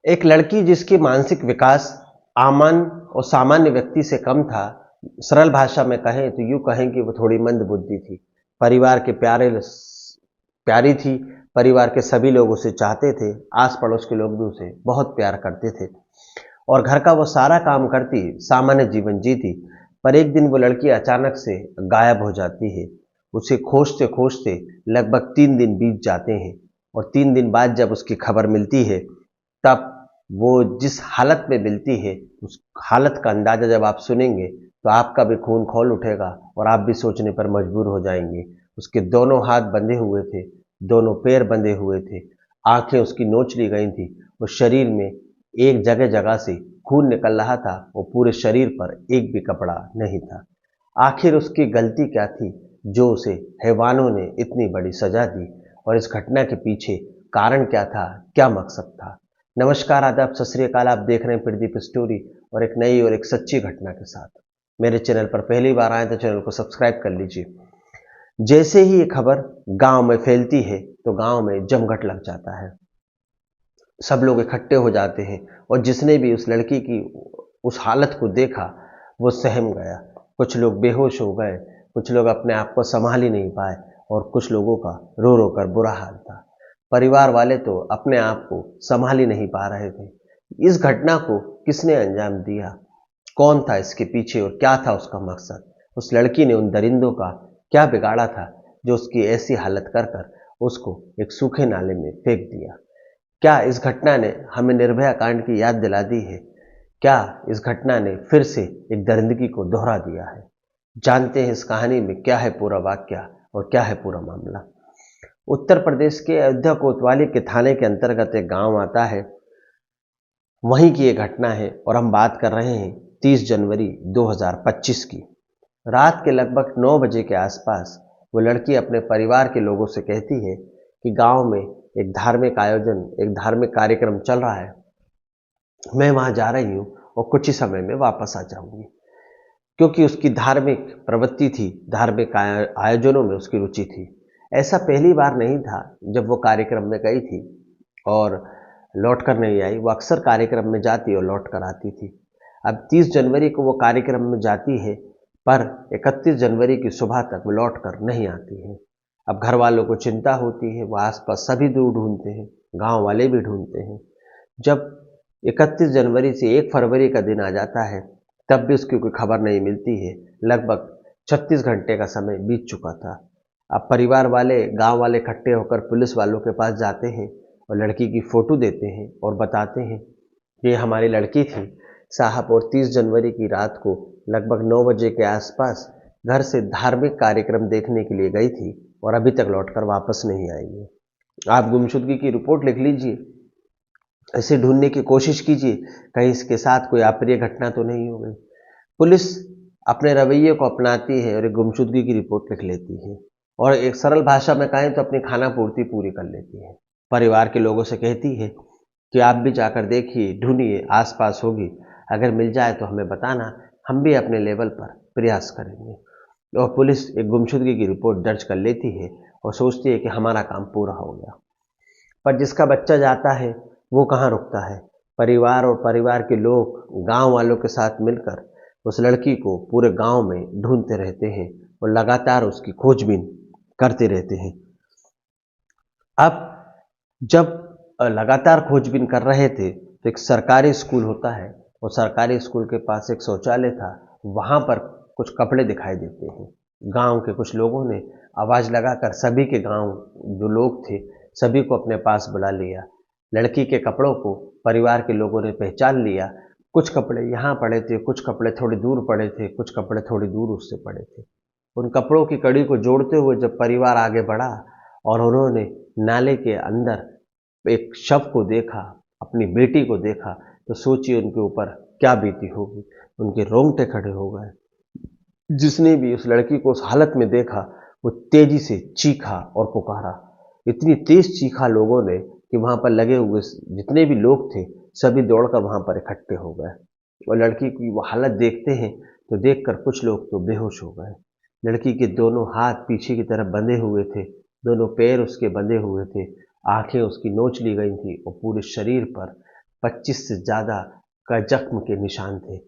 एक लड़की जिसकी मानसिक विकास आमन और सामान्य व्यक्ति से कम था। सरल भाषा में कहें तो यूं कहें कि वो थोड़ी मंद बुद्धि थी। परिवार के प्यारी थी। परिवार के सभी लोग उसे चाहते थे। आस पड़ोस के लोग भी उसे बहुत प्यार करते थे और घर का वो सारा काम करती, सामान्य जीवन जीती। पर एक दिन वो लड़की अचानक से गायब हो जाती है। उसे खोजते खोजते लगभग 3 दिन बीत जाते हैं और 3 दिन बाद जब उसकी खबर मिलती है, तब वो जिस हालत में मिलती है, उस हालत का अंदाजा जब आप सुनेंगे तो आपका भी खून खौल उठेगा और आप भी सोचने पर मजबूर हो जाएंगे। उसके दोनों हाथ बंधे हुए थे, दोनों पैर बंधे हुए थे, आंखें उसकी नोच ली गई थी और शरीर में एक जगह जगह से खून निकल रहा था और पूरे शरीर पर एक भी कपड़ा नहीं था। आखिर उसकी गलती क्या थी जो उसे हैवानों ने इतनी बड़ी सजा दी? और इस घटना के पीछे कारण क्या था, क्या मकसद था? नमस्कार, आदाब, सत श्री अकाल। आप देख रहे हैं प्रदीप स्टोरी और एक नई और एक सच्ची घटना के साथ। मेरे चैनल पर पहली बार आए तो चैनल को सब्सक्राइब कर लीजिए। जैसे ही ये खबर गांव में फैलती है तो गांव में जमघट लग जाता है। सब लोग इकट्ठे हो जाते हैं और जिसने भी उस लड़की की उस हालत को देखा वो सहम गया। कुछ लोग बेहोश हो गए, कुछ लोग अपने आप को संभाल ही नहीं पाए और कुछ लोगों का रो रो कर बुरा हाल था। परिवार वाले तो अपने आप को संभाल ही नहीं पा रहे थे। इस घटना को किसने अंजाम दिया, कौन था इसके पीछे और क्या था उसका मकसद? उस लड़की ने उन दरिंदों का क्या बिगाड़ा था जो उसकी ऐसी हालत कर कर उसको एक सूखे नाले में फेंक दिया? क्या इस घटना ने हमें निर्भया कांड की याद दिला दी है? क्या इस घटना ने फिर से एक दरिंदगी को दोहरा दिया है? जानते हैं इस कहानी में क्या है पूरा वाक्य और क्या है पूरा मामला। उत्तर प्रदेश के अयोध्या कोतवाली के थाने के अंतर्गत एक गांव आता है। वहीं की ये घटना है और हम बात कर रहे हैं 30 जनवरी 2025 की। रात के लगभग 9 बजे के आसपास वो लड़की अपने परिवार के लोगों से कहती है कि गांव में एक धार्मिक आयोजन, एक धार्मिक कार्यक्रम चल रहा है। मैं वहां जा रही हूँ और कुछ ही समय में वापस आ जाऊंगी। क्योंकि उसकी धार्मिक प्रवृत्ति थी, धार्मिक आयोजनों में उसकी रुचि थी। ऐसा पहली बार नहीं था जब वो कार्यक्रम में गई थी और लौट कर नहीं आई। वो अक्सर कार्यक्रम में जाती और लौट कर आती थी। अब 30 जनवरी को वो कार्यक्रम में जाती है, पर 31 जनवरी की सुबह तक वो लौट कर नहीं आती है। अब घर वालों को चिंता होती है, वो आसपास सभी दूर ढूंढते हैं, गांव वाले भी ढूंढते हैं। जब 31 जनवरी से 1 फरवरी का दिन आ जाता है, तब भी उसकी कोई खबर नहीं मिलती है। लगभग 36 घंटे का समय बीत चुका था। अब परिवार वाले, गांव वाले इकट्ठे होकर पुलिस वालों के पास जाते हैं और लड़की की फोटो देते हैं और बताते हैं कि ये हमारी लड़की थी साहब, और 30 जनवरी की रात को लगभग 9 बजे के आसपास घर से धार्मिक कार्यक्रम देखने के लिए गई थी और अभी तक लौटकर वापस नहीं आई है। आप गुमशुदगी की रिपोर्ट लिख लीजिए, इसे ढूंढने की कोशिश कीजिए, कहीं इसके साथ कोई अप्रिय घटना तो नहीं हो गई। पुलिस अपने रवैये को अपनाती है और एक गुमशुदगी की रिपोर्ट लिख लेती है और एक सरल भाषा में कहें तो अपनी खाना पूर्ति पूरी कर लेती है। परिवार के लोगों से कहती है कि आप भी जाकर देखिए, ढूंढिए, आसपास होगी, अगर मिल जाए तो हमें बताना, हम भी अपने लेवल पर प्रयास करेंगे। और पुलिस एक गुमशुदगी की रिपोर्ट दर्ज कर लेती है और सोचती है कि हमारा काम पूरा हो गया। पर जिसका बच्चा जाता है वो कहाँ रुकता है। परिवार और परिवार के लोग गांव वालों के साथ मिलकर उस लड़की को पूरे गांव में ढूंढते रहते हैं और लगातार उसकी खोजबीन करते रहते हैं। अब जब लगातार खोजबीन कर रहे थे तो एक सरकारी स्कूल होता है और सरकारी स्कूल के पास एक शौचालय था। वहां पर कुछ कपड़े दिखाई देते हैं। गांव के कुछ लोगों ने आवाज लगाकर सभी के गांव जो लोग थे सभी को अपने पास बुला लिया। लड़की के कपड़ों को परिवार के लोगों ने पहचान लिया। कुछ कपड़े यहाँ पड़े थे, कुछ कपड़े थोड़ी दूर पड़े थे, कुछ कपड़े थोड़ी दूर उससे पड़े थे। उन कपड़ों की कड़ी को जोड़ते हुए जब परिवार आगे बढ़ा और उन्होंने नाले के अंदर एक शव को देखा, अपनी बेटी को देखा, तो सोचिए उनके ऊपर क्या बीती होगी। उनके रोंगटे खड़े हो गए। जिसने भी उस लड़की को उस हालत में देखा वो तेजी से चीखा और पुकारा। इतनी तेज चीखा लोगों ने कि वहां पर लगे हुए जितने भी लोग थे सभी दौड़कर वहां पर इकट्ठे हो गए और लड़की की वो हालत देखते हैं तो देखकर कुछ लोग तो बेहोश हो गए। लड़की के दोनों हाथ पीछे की तरफ बंधे हुए थे, दोनों पैर उसके बंधे हुए थे, आंखें उसकी नोच ली गई थी और पूरे शरीर पर 25 से ज़्यादा का जख्म के निशान थे।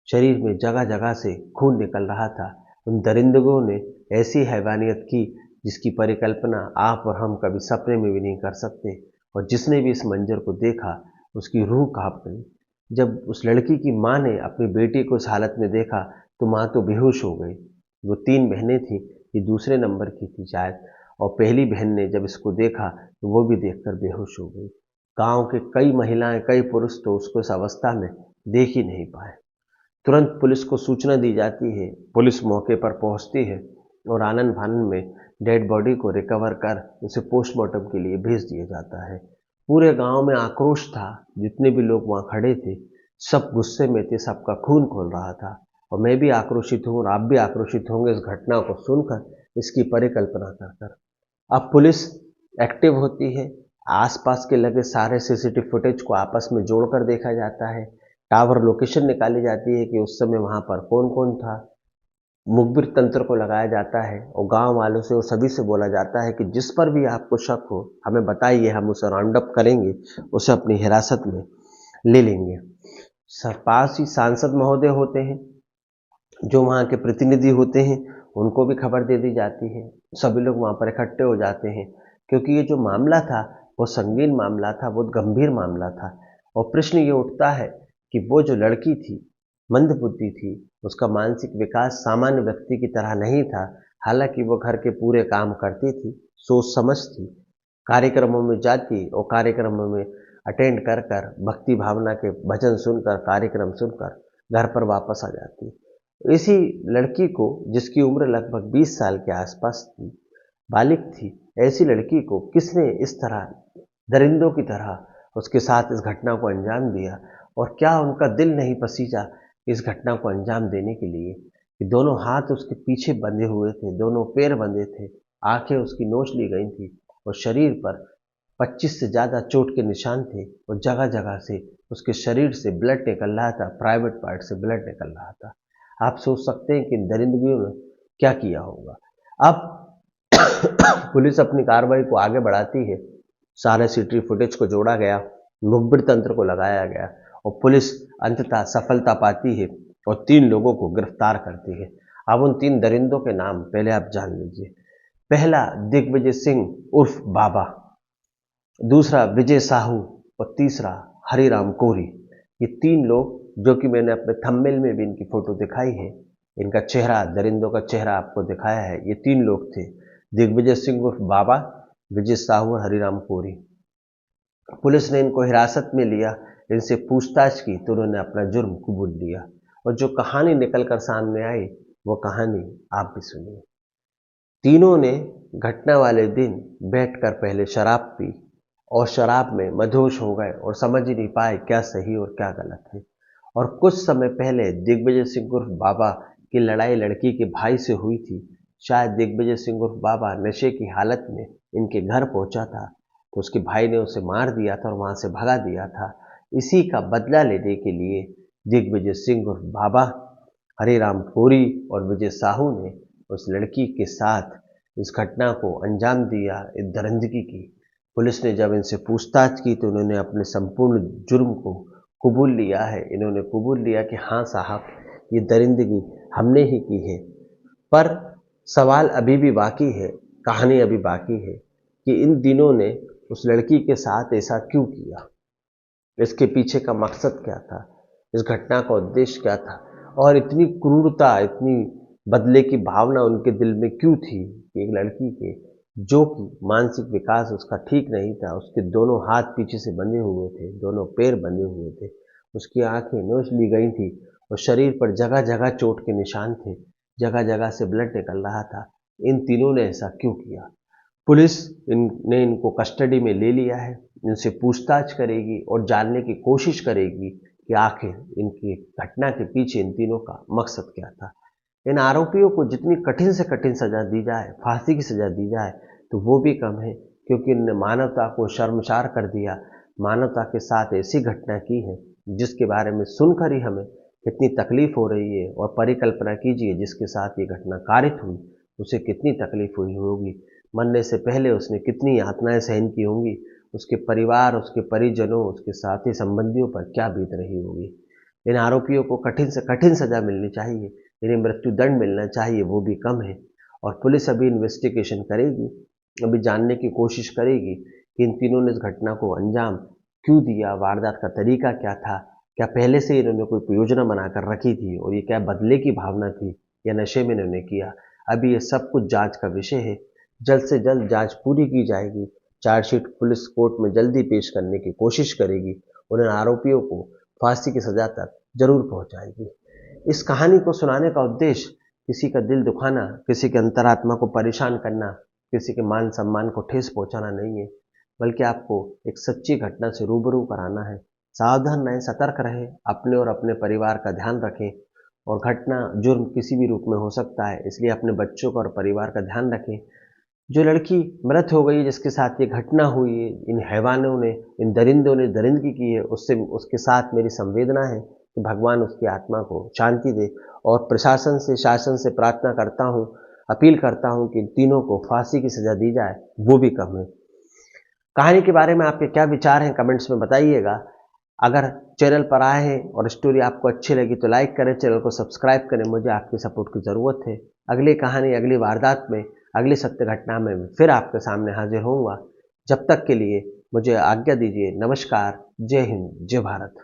शरीर में जगह जगह से खून निकल रहा था। उन दरिंदों ने ऐसी हैवानियत की जिसकी परिकल्पना आप और हम कभी सपने में भी नहीं कर सकते। और जिसने भी इस मंजर को देखा उसकी रूह कांप गई। जब उस लड़की की माँ ने अपनी बेटी को इस हालत में देखा तो माँ तो बेहोश हो गई। वो 3 बहनें थीं, ये दूसरे नंबर की थी शायद, और पहली बहन ने जब इसको देखा तो वो भी देखकर बेहोश हो गई। गांव के कई महिलाएं, कई पुरुष तो उसको इस अवस्था में देख ही नहीं पाए। तुरंत पुलिस को सूचना दी जाती है। पुलिस मौके पर पहुंचती है और आनन फानन में डेड बॉडी को रिकवर कर उसे पोस्टमार्टम के लिए भेज दिया जाता है। पूरे गांव में आक्रोश था। जितने भी लोग वहां खड़े थे सब गुस्से में थे, सबका खून खौल रहा था। और मैं भी आक्रोशित हूं और आप भी आक्रोशित होंगे इस घटना को सुनकर, इसकी परिकल्पना कर। अब पुलिस एक्टिव होती है। आसपास के लगे सारे सीसीटीवी फुटेज को आपस में जोड़कर देखा जाता है। टावर लोकेशन निकाली जाती है कि उस समय वहां पर कौन कौन था। मुखबिर तंत्र को लगाया जाता है और गांव वालों से और सभी से बोला जाता है कि जिस पर भी आपको शक हो हमें बताइए, हम उसे राउंड अप करेंगे, उसे अपनी हिरासत में ले लेंगे। पास ही सांसद महोदय होते हैं, जो वहाँ के प्रतिनिधि होते हैं, उनको भी खबर दे दी जाती है। सभी लोग वहाँ पर इकट्ठे हो जाते हैं क्योंकि ये जो मामला था वो संगीन मामला था, बहुत गंभीर मामला था। और प्रश्न ये उठता है कि वो जो लड़की थी, मंदबुद्धि थी, उसका मानसिक विकास सामान्य व्यक्ति की तरह नहीं था। हालांकि वो घर के पूरे काम करती थी, सोच समझ थी, कार्यक्रमों में जाती और कार्यक्रमों में अटेंड कर कर भक्ति भावना के भजन सुनकर, कार्यक्रम सुनकर घर पर वापस आ जाती। इसी लड़की को, जिसकी उम्र लगभग 20 साल के आसपास थी, बालिग थी, ऐसी लड़की को किसने इस तरह दरिंदों की तरह उसके साथ इस घटना को अंजाम दिया? और क्या उनका दिल नहीं पसीजा इस घटना को अंजाम देने के लिए कि दोनों हाथ उसके पीछे बंधे हुए थे, दोनों पैर बंधे थे, आंखें उसकी नोच ली गई थी और शरीर पर 25 से ज़्यादा चोट के निशान थे और जगह जगह से उसके शरीर से ब्लड निकल रहा था, प्राइवेट पार्ट से ब्लड निकल रहा था। आप सोच सकते हैं कि इन दरिंदगियों ने क्या किया होगा। अब पुलिस अपनी कार्रवाई को आगे बढ़ाती है। सारे सीसीटीवी फुटेज को जोड़ा गया, मुखबिर तंत्र को लगाया गया और पुलिस अंततः सफलता पाती है और 3 लोगों को गिरफ्तार करती है। अब उन 3 दरिंदों के नाम पहले आप जान लीजिए। पहला दिग्विजय सिंह उर्फ बाबा, दूसरा विजय साहू और तीसरा हरिराम कोरी। ये 3 लोग, जो कि मैंने अपने थंबनेल में भी इनकी फोटो दिखाई है, इनका चेहरा, दरिंदों का चेहरा आपको दिखाया है। ये 3 लोग थे, दिग्विजय सिंह उर्फ बाबा, विजय साहू और हरिराम कोरी। पुलिस ने इनको हिरासत में लिया, इनसे पूछताछ की तो उन्होंने अपना जुर्म कबूल लिया और जो कहानी निकलकर सामने आई वो कहानी आप भी सुनिए। तीनों ने घटना वाले दिन बैठकर पहले शराब पी और शराब में मदहोश हो गए और समझ ही नहीं पाए क्या सही और क्या गलत है। और कुछ समय पहले दिग्विजय सिंह उर्फ बाबा की लड़ाई लड़की के भाई से हुई थी। शायद दिग्विजय सिंह उर्फ बाबा नशे की हालत में इनके घर पहुंचा था तो उसके भाई ने उसे मार दिया था और वहां से भगा दिया था। इसी का बदला लेने के लिए दिग्विजय सिंह उर्फ बाबा, हरिराम कोरी और विजय साहू ने उस लड़की के साथ इस घटना को अंजाम दिया, इस दरिंदगी की। पुलिस ने जब इनसे पूछताछ की तो उन्होंने अपने संपूर्ण जुर्म को कबूल लिया है। इन्होंने कबूल लिया कि हाँ साहब, ये दरिंदगी हमने ही की है। पर सवाल अभी भी बाकी है, कहानी अभी बाकी है कि इन दिनों ने उस लड़की के साथ ऐसा क्यों किया, इसके पीछे का मकसद क्या था, इस घटना का उद्देश्य क्या था और इतनी क्रूरता, इतनी बदले की भावना उनके दिल में क्यों थी कि एक लड़की के, जो कि मानसिक विकास उसका ठीक नहीं था, उसके दोनों हाथ पीछे से बंधे हुए थे, दोनों पैर बंधे हुए थे, उसकी आंखें नोच ली गई थी और शरीर पर जगह जगह चोट के निशान थे, जगह जगह से ब्लड निकल रहा था। इन तीनों ने ऐसा क्यों किया? पुलिस ने इनको कस्टडी में ले लिया है, इनसे पूछताछ करेगी और जानने की कोशिश करेगी कि आखिर इनकी घटना के पीछे इन तीनों का मकसद क्या था। इन आरोपियों को जितनी कठिन से कठिन सजा दी जाए, फांसी की सजा दी जाए, तो वो भी कम है, क्योंकि इनने मानवता को शर्मसार कर दिया। मानवता के साथ ऐसी घटना की है जिसके बारे में सुनकर ही हमें कितनी तकलीफ हो रही है। और परिकल्पना कीजिए, जिसके साथ ये घटना कारित हुई उसे कितनी तकलीफ हुई होगी, मरने से पहले उसने कितनी यातनाएं सहन की होंगी उसके परिवार, उसके परिजनों, उसके साथी संबंधियों पर क्या बीत रही होगी। इन आरोपियों को कठिन से कठिन सजा मिलनी चाहिए, इन्हें मृत्यु दंड मिलना चाहिए, वो भी कम है। और पुलिस अभी इन्वेस्टिगेशन करेगी, अभी जानने की कोशिश करेगी कि इन तीनों ने इस घटना को अंजाम क्यों दिया, वारदात का तरीका क्या था, क्या पहले से इन्होंने कोई योजना बनाकर रखी थी और ये क्या बदले की भावना थी या नशे में इन्होंने किया। अभी ये सब कुछ जांच का विषय है। जल्द से जल्द जांच पूरी की जाएगी। चार्जशीट पुलिस कोर्ट में जल्दी पेश करने की कोशिश करेगी और इन आरोपियों को फांसी की सजा तक जरूर पहुंचाएगी। इस कहानी को सुनाने का उद्देश्य किसी का दिल दुखाना, किसी के अंतरात्मा को परेशान करना, किसी के मान सम्मान को ठेस पहुंचाना नहीं है, बल्कि आपको एक सच्ची घटना से रूबरू कराना है। सावधान रहें, सतर्क रहें, अपने और अपने परिवार का ध्यान रखें। और घटना, जुर्म किसी भी रूप में हो सकता है, इसलिए अपने बच्चों का और परिवार का ध्यान रखें। जो लड़की मृत हो गई, जिसके साथ ये घटना हुई है, इन हैवानों ने, इन दरिंदों ने दरिंदगी की है, उसके साथ मेरी संवेदना है कि भगवान उसकी आत्मा को शांति दे। और प्रशासन से, शासन से प्रार्थना करता हूँ, अपील करता हूँ कि इन तीनों को फांसी की सजा दी जाए, वो भी कम है। कहानी के बारे में आपके क्या विचार हैं, कमेंट्स में बताइएगा। अगर चैनल पर आए हैं और स्टोरी आपको अच्छी लगी तो लाइक करें, चैनल को सब्सक्राइब करें, मुझे आपकी सपोर्ट की ज़रूरत है। अगली कहानी, अगली वारदात में, अगली सत्य घटना में फिर आपके सामने हाजिर होऊंगा। जब तक के लिए मुझे आज्ञा दीजिए। नमस्कार, जय हिंद, जय भारत।